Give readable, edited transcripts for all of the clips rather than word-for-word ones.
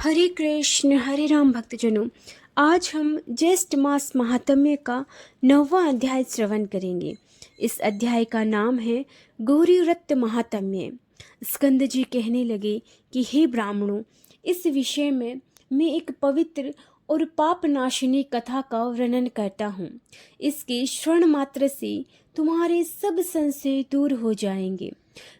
हरे राम भक्तजनों, आज हम ज्येष्ठ मास महात्म्य का 9वां अध्याय श्रवण करेंगे। इस अध्याय का नाम है गौरी व्रत महात्म्य। स्कंद जी कहने लगे कि हे ब्राह्मणों, इस विषय में मैं एक पवित्र और पाप नाशिनी कथा का वर्णन करता हूँ। इसके श्रवण मात्र से तुम्हारे सब संशय दूर हो जाएंगे।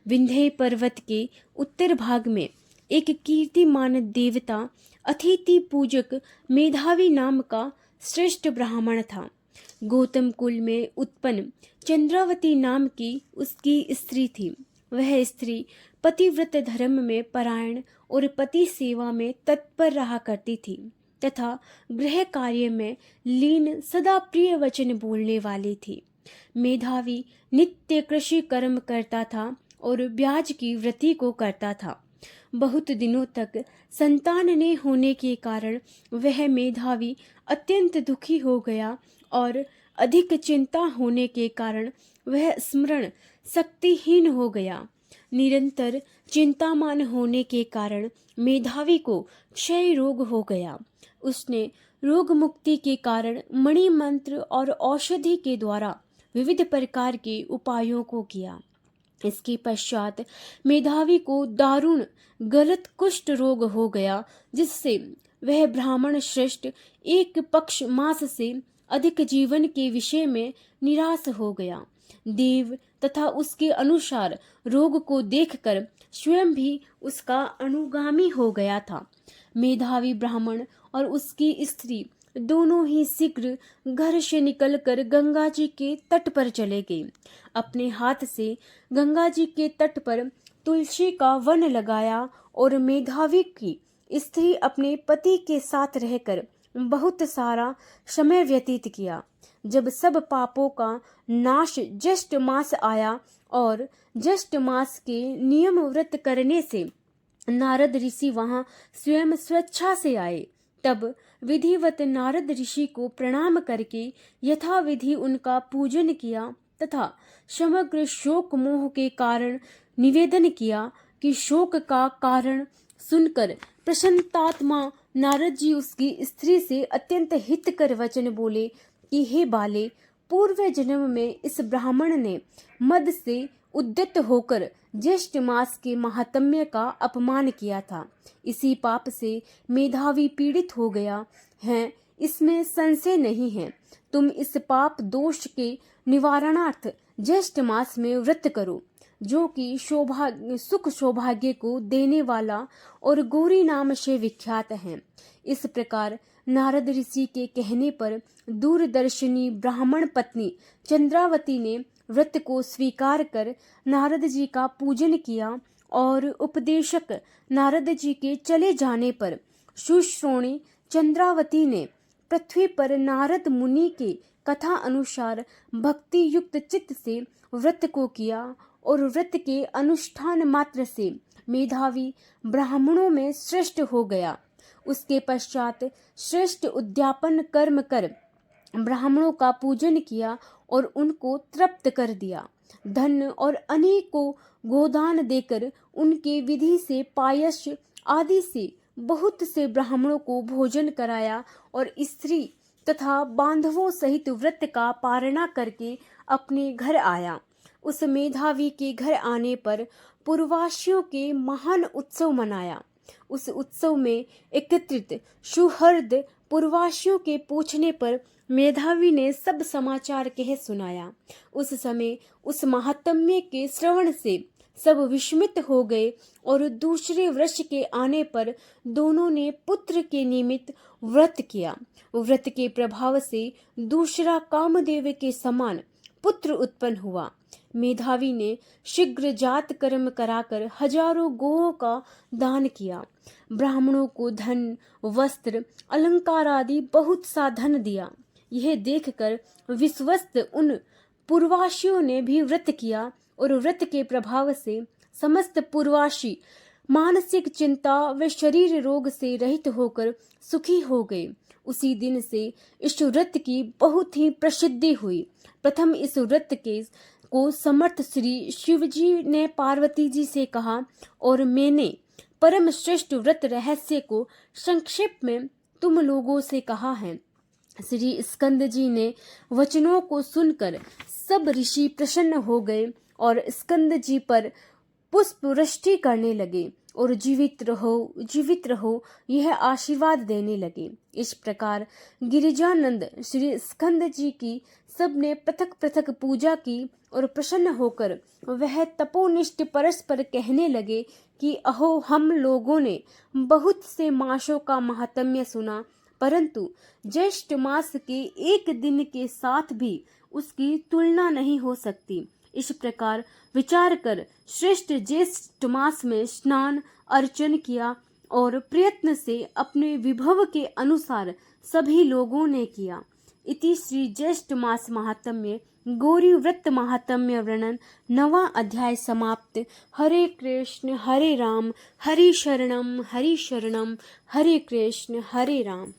विंध्य पर्वत के उत्तर भाग में एक कीर्तिमान देवता अतिथि पूजक मेधावी नाम का श्रेष्ठ ब्राह्मण था। गौतम कुल में उत्पन्न चंद्रावती नाम की उसकी स्त्री थी। वह स्त्री पतिव्रत धर्म में परायण और पति सेवा में तत्पर रहा करती थी तथा गृह कार्य में लीन सदा प्रिय वचन बोलने वाली थी। मेधावी नित्य कृषि कर्म करता था और ब्याज की वृत्ति को करता था। बहुत दिनों तक संतान न होने के कारण वह मेधावी अत्यंत दुखी हो गया और अधिक चिंता होने के कारण वह स्मरण शक्तिहीन हो गया। निरंतर चिंतामान होने के कारण मेधावी को क्षय रोग हो गया। उसने रोग मुक्ति के कारण मणि मंत्र और औषधि के द्वारा विविध प्रकार के उपायों को किया। इसके पश्चात मेधावी को दारुण गलत कुष्ठ रोग हो गया, जिससे वह ब्राह्मण श्रेष्ठ एक पक्ष मास से अधिक जीवन के विषय में निराश हो गया। देव तथा उसके अनुसार रोग को देखकर स्वयं भी उसका अनुगामी हो गया था। मेधावी ब्राह्मण और उसकी स्त्री दोनों ही शीघ्र घर से निकलकर गंगा जी के तट पर चले गए। अपने हाथ से गंगा जी के तट पर तुलसी का वन लगाया और मेधावी की स्त्री अपने पति के साथ रहकर बहुत सारा समय व्यतीत किया। जब सब पापों का नाश ज्येष्ठ मास आया और ज्येष्ठ मास के नियम व्रत करने से नारद ऋषि वहां स्वयं स्वेच्छा से आए, तब विधिवत नारद ऋषि को प्रणाम करके यथाविधि उनका पूजन किया तथा समग्र शोक मोह के कारण निवेदन किया कि शोक का कारण सुनकर प्रसन्नात्मा नारद जी उसकी स्त्री से अत्यंत हितकर वचन बोले कि हे बाले, पूर्व जन्म में इस ब्राह्मण ने मद से उद्यत होकर ज्येष्ठ मास के महात्म्य का अपमान किया था। इसी पाप से मेधावी पीड़ित हो गया है, इसमें संशय नहीं है। तुम इस पाप दोष के निवारणार्थ ज्येष्ठ मास में व्रत करो, जो कि सुख सौभाग्य को देने वाला और गौरी नाम से विख्यात है। इस प्रकार नारद ऋषि के कहने पर दूरदर्शिनी ब्राह्मण पत्नी चंद्रावती ने व्रत को स्वीकार कर नारद जी का पूजन किया और उपदेशक नारद जी के चले जाने पर सुश्रोणी चंद्रावती ने पृथ्वी पर नारद मुनि के कथा अनुसार भक्ति युक्त चित्त से व्रत को किया और व्रत के अनुष्ठान मात्र से मेधावी ब्राह्मणों में श्रेष्ठ हो गया। उसके पश्चात श्रेष्ठ उद्यापन कर्म कर ब्राह्मणों का पूजन किया और उनको तृप्त कर दिया। धन और अनेकों गोदान देकर उनके विधि से पायस आदि से बहुत से ब्राह्मणों को भोजन कराया और स्त्री तथा बांधवों सहित व्रत का पारणा करके अपने घर आया। उस मेधावी के घर आने पर पूर्ववासियों के महान उत्सव मनाया। उस उत्सव में एकत्रित सुहृद पूर्ववासियों के पूछने पर मेधावी ने सब समाचार कह सुनाया। उस समय उस महात्म्य के श्रवण से सब विस्मित हो गए और दूसरे वर्ष के आने पर दोनों ने पुत्र के निमित्त व्रत किया। व्रत के प्रभाव से दूसरा कामदेव के समान पुत्र उत्पन्न हुआ। मेधावी ने शीघ्र जात कर्म कराकर हजारों गोओं का दान किया। ब्राह्मणों को धन, वस्त्र, अलंकार आदि बहुत सा धन दिया। यह देखकर विश्वस्त उन पूर्ववासियों ने भी व्रत किया और व्रत के प्रभाव से समस्त पूर्ववासी मानसिक चिंता व शरीर रोग से रहित होकर सुखी हो गए। उसी दिन से इस व्रत की बहुत ही प्रसिद्धि हुई। प्रथम इस व्रत को समर्थ श्री शिवजी ने पार्वती जी से कहा और मैंने परम श्रेष्ठ व्रत रहस्य को संक्षेप में तुम लोगों से कहा है। श्री स्कंद जी ने वचनों को सुनकर सब ऋषि प्रसन्न हो गए और स्कंद जी पर पुष्प वृष्टि करने लगे और जीवित रहो यह आशीर्वाद देने लगे। इस प्रकार गिरिजानंद श्री स्कंद जी की सबने पृथक पृथक पूजा की और प्रसन्न होकर वह तपोनिष्ठ परस्पर कहने लगे कि अहो, हम लोगों ने बहुत से मासों का महात्म्य सुना, परंतु ज्येष्ठ मास के एक दिन के साथ भी उसकी तुलना नहीं हो सकती। इस प्रकार विचार कर श्रेष्ठ ज्येष्ठ मास में स्नान अर्चन किया और प्रयत्न से अपने विभव के अनुसार सभी लोगों ने किया। इति श्री ज्येष्ठ मास महात्म्य गौरी व्रत महात्म्य वर्णन 9वां अध्याय समाप्त। हरे कृष्ण हरे राम हरे शरणम हरे कृष्ण हरे राम।